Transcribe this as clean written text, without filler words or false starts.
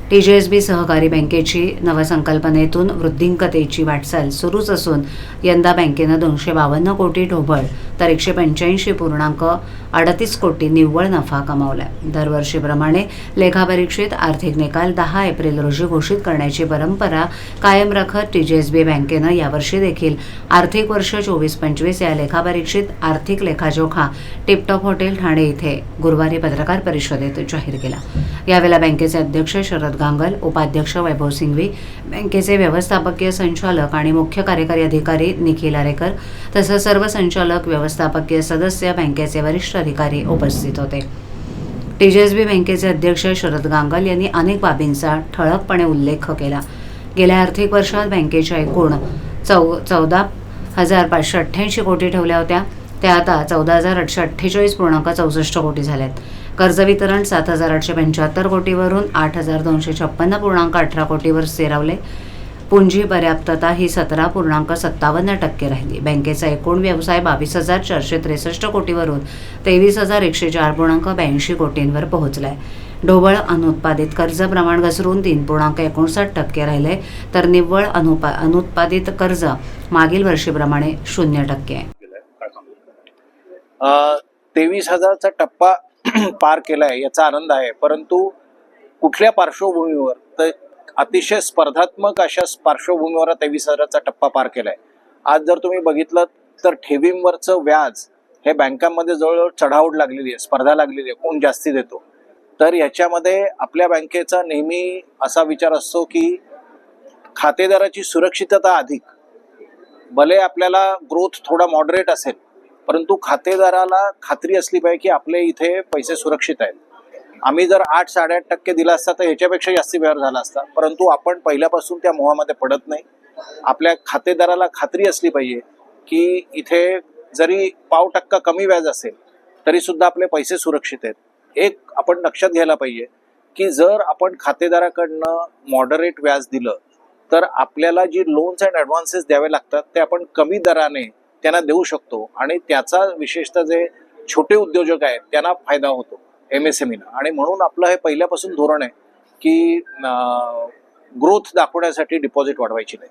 TJSB सहकारी बँकेची नवसंकल्पनेतून वृद्धिंगतेची वाटचाल सुरूच असून यंदा बँकेनं 252 कोटी ढोबळ तर 185.38 कोटी निव्वळ नफा कमावला. दरवर्षीप्रमाणे लेखापरीक्षित आर्थिक निकाल 10 एप्रिल रोजी घोषित करण्याची परंपरा कायम राखत टीजेएसबी बँकेनं यावर्षी देखील आर्थिक वर्ष 24-25 या लेखापरीक्षित आर्थिक लेखाजोखा टिपटॉप हॉटेल ठाणे इथे गुरुवारी पत्रकार परिषदेत जाहीर केला. यावेळेला बँकेचे अध्यक्ष शरद गांगल, उपाध्यक्ष वैभव सिंघवी, बँकेचे व्यवस्थापकीय संचालक आणि मुख्य कार्यकारी अधिकारी निखिल आरेकर तसंच सर्व संचालक, व्यवस्थापकीय सदस्य, बँकेचे वरिष्ठ अधिकारी उपस्थित होते. टीजेएसबी बँकेचे अध्यक्ष शरद गांगल यांनी अनेक बाबींचा ठळकपणे उल्लेख केला. गेल्या आर्थिक वर्षात बँकेच्या एकूण 14,588 कोटी ठेवल्या होत्या, त्या आता 14,848.64 कोटी झाल्यात. कर्ज वितरण 7,875 कोटीवरून 8,256.18 कोटीवर स्थिरावले. पुंजी पर्याप्तता ही 17.57% राहिली. बँकेचा एकूण व्यवसाय 22,463 कोटीवरून 23,104.82 कोटींवर पोहोचलाय. ढोबळ अनुत्पादित कर्ज प्रमाण घसरून 3.59% राहिले तर निव्वळ अनुत्पादित कर्ज मागील वर्षीप्रमाणे 0% आहे. 23,000चा टप्पा पार केलाय याचा आनंद आहे, परंतु कुठल्या पार्श्वभूमीवर तर अतिशय स्पर्धात्मक अशा पार्श्वभूमीवर 23,000चा टप्पा पार केलाय. आज जर तुम्ही बघितलं तर ठेवींवरचं व्याज हे बँकांमध्ये जवळजवळ चढाओढ लागलेली आहे, स्पर्धा लागलेली आहे, कोण जास्ती देतो. तर याच्यामध्ये आपल्या बँकेचा नेहमी असा विचार असतो की खातेदाराची सुरक्षितता अधिक. भले आपल्याला ग्रोथ थोडा मॉडरेट असेल, परंतु खातेदाराला खात्री असली पाहिजे की आपले इथे पैसे सुरक्षित आहेत. आम्ही जर 8-8.5% दिला असता तर ह्याच्यापेक्षा जास्ती व्यवहार झाला असता, परंतु आपण पहिल्यापासून त्या मोहामध्ये पडत नाही. आपल्या खातेदाराला खात्री असली पाहिजे की इथे जरी 0.5% कमी व्याज असेल तरी सुद्धा आपले पैसे सुरक्षित आहेत. एक आपण लक्षात घ्यायला पाहिजे की जर आपण खातेदाराकडनं मॉडरेट व्याज दिलं तर आपल्याला जी लोन्स अँड ॲडव्हान्सेस द्यावे लागतात ते आपण कमी दराने त्यांना देऊ शकतो आणि त्याचा विशेषतः जे छोटे उद्योजक आहेत त्यांना फायदा होतो MSMEला. आणि म्हणून आपलं हे पहिल्यापासून धोरण आहे की ग्रोथ दाखवण्यासाठी डिपॉझिट वाढवायची नाही.